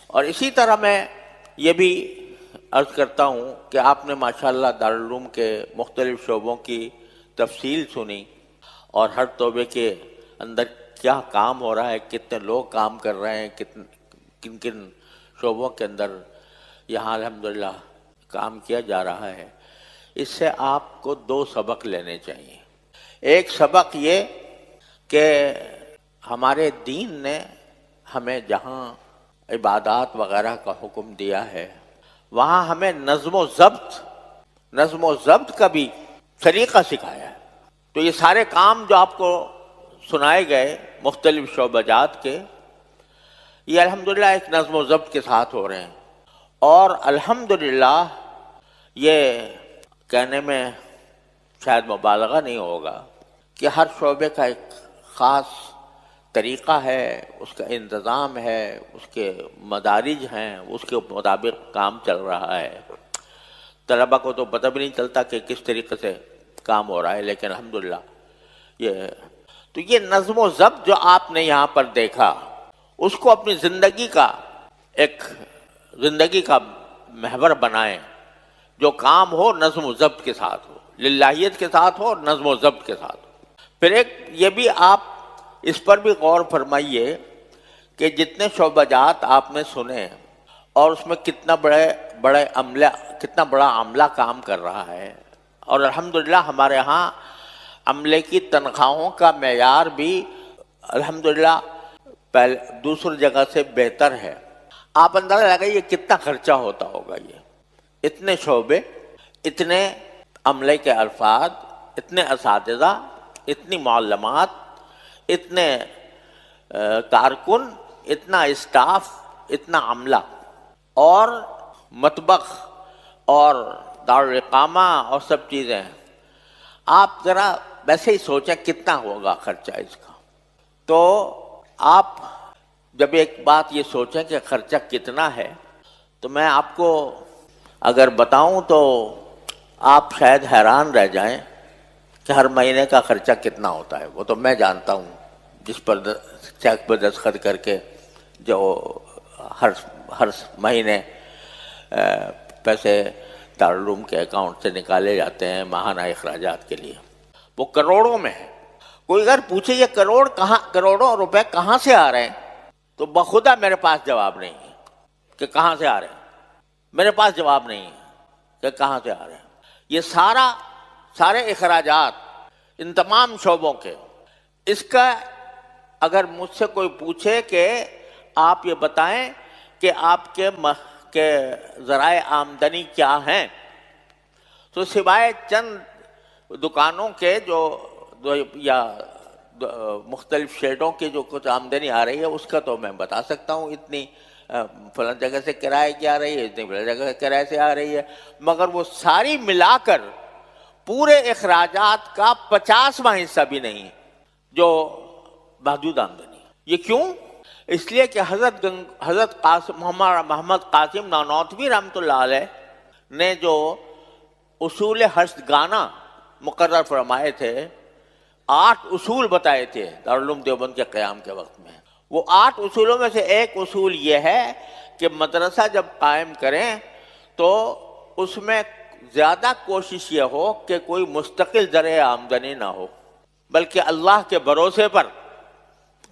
اور اسی طرح میں یہ بھی عرض کرتا ہوں کہ آپ نے ماشاءاللہ دارالعلوم کے مختلف شعبوں کی تفصیل سنی، اور ہر شعبے کے اندر کیا کام ہو رہا ہے، کتنے لوگ کام کر رہے ہیں، کن کن شعبوں کے اندر یہاں الحمدللہ کام کیا جا رہا ہے۔ اس سے آپ کو دو سبق لینے چاہیے۔ ایک سبق یہ کہ ہمارے دین نے ہمیں جہاں عبادات وغیرہ کا حکم دیا ہے، وہاں ہمیں نظم و ضبط کا بھی طریقہ سکھایا ہے۔ تو یہ سارے کام جو آپ کو سنائے گئے مختلف شعبہ جات کے، یہ الحمدللہ ایک نظم و ضبط کے ساتھ ہو رہے ہیں، اور الحمدللہ یہ کہنے میں شاید مبالغہ نہیں ہوگا کہ ہر شعبے کا ایک خاص طریقہ ہے، اس کا انتظام ہے، اس کے مدارج ہیں، اس کے مطابق کام چل رہا ہے۔ طلبہ کو تو پتہ بھی نہیں چلتا کہ کس طریقے سے کام ہو رہا ہے، لیکن الحمدللہ یہ نظم و ضبط جو آپ نے یہاں پر دیکھا، اس کو اپنی زندگی کا محور بنائیں۔ جو کام ہو نظم و ضبط کے ساتھ ہو، للہیت کے ساتھ ہو، نظم و ضبط کے ساتھ ہو۔ پھر ایک یہ بھی آپ اس پر بھی غور فرمائیے کہ جتنے شعبہ جات آپ نے سنے، اور اس میں کتنا بڑا عملہ کام کر رہا ہے، اور الحمدللہ ہمارے ہاں عملے کی تنخواہوں کا معیار بھی الحمدللہ دوسری جگہ سے بہتر ہے۔ آپ اندازہ لگائیے کتنا خرچہ ہوتا ہوگا، یہ اتنے شعبے، اتنے عملے کے الفاظ، اتنے اساتذہ، اتنی معلمات، اتنے کارکن، اتنا اسٹاف، اتنا عملہ، اور مطبخ اور دارالاقامہ اور سب چیزیں۔ آپ ذرا ویسے ہی سوچیں کتنا ہوگا خرچہ اس کا۔ تو آپ جب ایک بات یہ سوچیں کہ خرچہ کتنا ہے، تو میں آپ کو اگر بتاؤں تو آپ شاید حیران رہ جائیں کہ ہر مہینے کا خرچہ کتنا ہوتا ہے۔ وہ تو میں جانتا ہوں، جس پر چیک پر دستخط کر کے جو ہر مہینے پیسے دارالعلوم کے اکاؤنٹ سے نکالے جاتے ہیں ماہانہ اخراجات کے لیے، وہ کروڑوں میں ہے۔ کوئی اگر پوچھے یہ کروڑوں روپے کہاں سے آ رہے ہیں، تو بخدا میرے پاس جواب نہیں ہے کہ کہاں سے آ رہے ہیں۔ میرے پاس جواب نہیں ہے کہ کہاں سے آ رہے ہیں۔ یہ سارے اخراجات ان تمام شعبوں کے، اس کا اگر مجھ سے کوئی پوچھے کہ آپ یہ بتائیں کہ آپ کے ذرائع آمدنی کیا ہیں، تو سوائے چند دکانوں کے یا مختلف شیڈوں کی جو کچھ آمدنی آ رہی ہے، اس کا تو میں بتا سکتا ہوں اتنی فلاں جگہ سے کرائے کی آ رہی ہے، اتنی فلاں جگہ سے کرائے سے آ رہی ہے، مگر وہ ساری ملا کر پورے اخراجات کا 50واں حصہ بھی نہیں جو محدود آمدنی ہے۔ یہ کیوں؟ اس لیے کہ حضرت محمد قاسم نانوتوی رحمۃ اللہ علیہ نے جو اصول ہشتگانہ مقرر فرمائے تھے، 8 اصول بتائے تھے دارالعلوم دیوبند کے قیام کے وقت میں، وہ 8 اصولوں میں سے ایک اصول یہ ہے کہ مدرسہ جب قائم کریں تو اس میں زیادہ کوشش یہ ہو کہ کوئی مستقل ذریعہ آمدنی نہ ہو، بلکہ اللہ کے بھروسے پر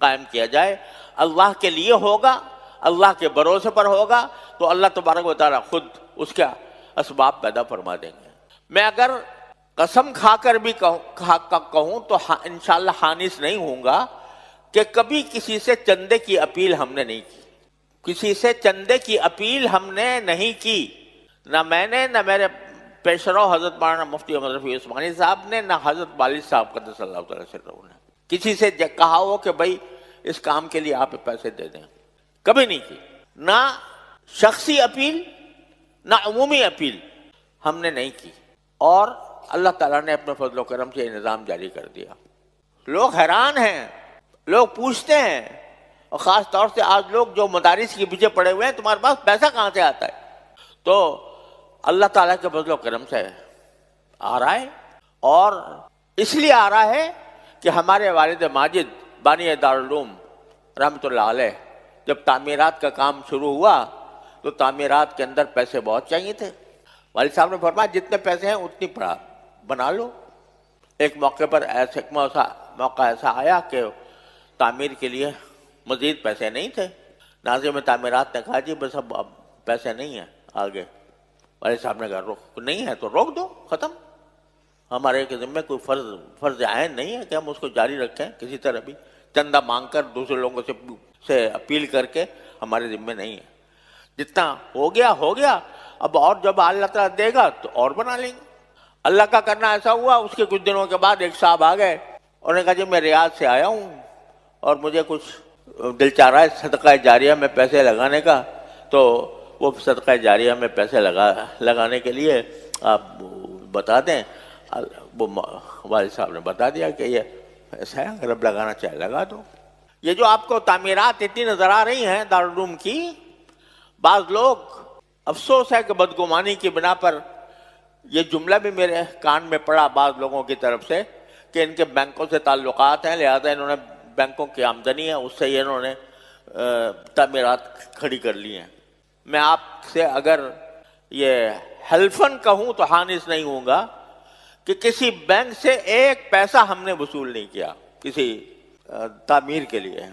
قائم کیا جائے۔ اللہ کے لیے ہوگا، اللہ کے بھروسے پر ہوگا، تو اللہ تبارک و تعالیٰ خود اس کا اسباب پیدا فرما دیں گے۔ میں اگر قسم کھا کر بھی کہوں تو انشاءاللہ خانس نہیں ہوں گا کہ کبھی کسی سے چندے کی اپیل ہم نے نہیں کی، کسی سے چندے کی اپیل ہم نے نہیں کی، نہ میں نے، نہ میرے پیشرو حضرت مولانا مفتی احمد رفیع عثمانی صاحب نے، نہ حضرت والد صاحب قدس اللہ تعالی سرہ نے کسی سے کہا ہو کہ بھائی اس کام کے لیے آپ پیسے دے دیں، کبھی نہیں کی۔ نہ شخصی اپیل، نہ عمومی اپیل ہم نے نہیں کی، اور اللہ تعالیٰ نے اپنے فضل و کرم سے یہ نظام جاری کر دیا۔ لوگ حیران ہیں، لوگ پوچھتے ہیں، اور خاص طور سے آج لوگ جو مدارس کے پیچھے پڑے ہوئے ہیں، تمہارے پاس پیسہ کہاں سے آتا ہے؟ تو اللہ تعالیٰ کے فضل و کرم سے آ رہا ہے، اور اس لیے آ رہا ہے کہ ہمارے والد ماجد بانی دارالعلوم رحمۃ اللہ علیہ جب تعمیرات کا کام شروع ہوا تو تعمیرات کے اندر پیسے بہت چاہیے تھے. والد صاحب نے فرمایا جتنے پیسے ہیں اتنی پڑا بنا لو. ایک موقع پر موقع ایسا آیا کہ تعمیر کے لیے مزید پیسے نہیں تھے. ناظم تعمیرات نے کہا جی بس اب پیسے نہیں ہیں آگے. والد صاحب نے کہا نہیں ہے تو روک دو, ختم. ہمارے کے ذمہ کوئی فرض عین نہیں ہے کہ ہم اس کو جاری رکھیں کسی طرح بھی, چندہ مانگ کر دوسرے لوگوں سے اپیل کر کے ہمارے ذمہ نہیں ہے. جتنا ہو گیا, اب اور جب اللہ تعالیٰ دے گا تو اور بنا لیں گے. اللہ کا کرنا ایسا ہوا, اس کے کچھ دنوں کے بعد ایک صاحب آ گئے, انہوں نے کہا جی میں ریاض سے آیا ہوں اور مجھے کچھ دل چاہ رہا ہے صدقہ جاریہ میں پیسے لگانے کا, تو وہ صدقہ جاریہ میں پیسے لگانے کے لیے آپ بتا دیں. وہ والد صاحب نے بتا دیا کہ یہ ایسا ہے, اگر اب لگانا چاہے لگا دو. یہ جو آپ کو تعمیرات اتنی نظر آ رہی ہیں دارالعلوم کی, بعض لوگ, افسوس ہے کہ بدگمانی کی بنا پر یہ جملہ بھی میرے کان میں پڑا بعض لوگوں کی طرف سے کہ ان کے بینکوں سے تعلقات ہیں, لہذا انہوں نے بینکوں کی آمدنی ہے اس سے یہ انہوں نے تعمیرات کھڑی کر لی ہیں. میں آپ سے اگر یہ حلفاً کہوں تو حانث نہیں ہوں گا کہ کسی بینک سے ایک پیسہ ہم نے وصول نہیں کیا کسی تعمیر کے لیے.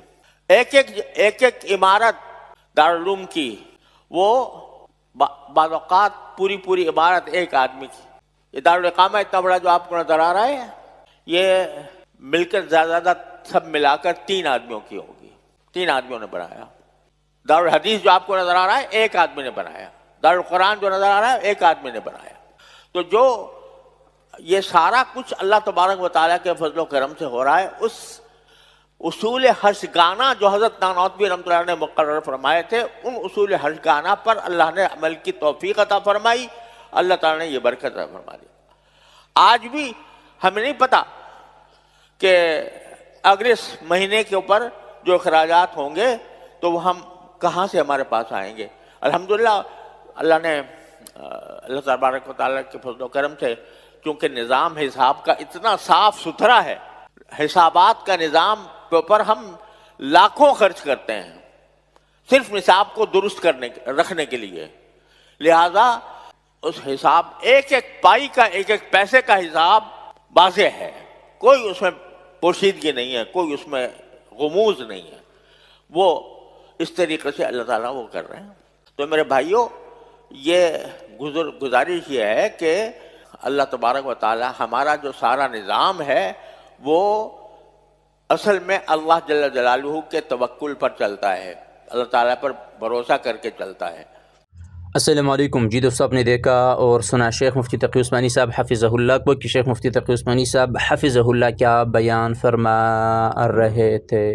ایک عمارت دارالعلوم کی, وہ بعض اوقات پوری عمارت ایک آدمی کی. یہ دارالاقامہ اتنا بڑا جو آپ کو نظر آ رہا ہے, یہ مل کر زیادہ سب ملا کر 3 آدمیوں کی ہوگی. 3 آدمیوں نے بنایا. دارالحدیث جو آپ کو نظر آ رہا ہے ایک آدمی نے بنایا. دارالقرآن جو نظر آ رہا ہے ایک آدمی نے بنایا. تو جو یہ سارا کچھ اللہ تبارک و تعالیٰ کے فضل و کرم سے ہو رہا ہے, اس اصول ہرشگانہ جو حضرت نانوتوی رحمۃ اللہ نے مقرر فرمائے تھے, ان اصول ہرشگانہ پر اللہ نے عمل کی توفیق عطا فرمائی, اللہ تعالیٰ نے یہ برکت عطا فرما دی. آج بھی ہمیں نہیں پتا کہ اگلے مہینے کے اوپر جو اخراجات ہوں گے تو وہ ہم کہاں سے ہمارے پاس آئیں گے. الحمدللہ اللہ نے, اللہ تبارک و تعالیٰ کے فضل و کرم سے, چونکہ نظام حساب کا اتنا صاف ستھرا ہے, حسابات کا نظام کے اوپر ہم لاکھوں خرچ کرتے ہیں صرف نصاب کو درست رکھنے کے لیے, لہذا اس حساب ایک پائی کا, ایک پیسے کا حساب واضح ہے, کوئی اس میں پوشیدگی نہیں ہے, کوئی اس میں غموض نہیں ہے. وہ اس طریقے سے اللہ تعالیٰ وہ کر رہے ہیں. تو میرے بھائیوں, یہ گزارش یہ ہے کہ اللہ تبارک و تعالیٰ ہمارا جو سارا نظام ہے وہ اصل میں اللہ جل جلالہ کے توکل پر چلتا ہے, اللہ تعالیٰ پر بھروسہ کر کے چلتا ہے. السلام علیکم. جی دوستو, آپ نے دیکھا اور سنا شیخ مفتی تقی عثمانی صاحب حفظہ اللہ کو کہ شیخ مفتی تقی عثمانی صاحب حفظہ اللہ کیا بیان فرما رہے تھے.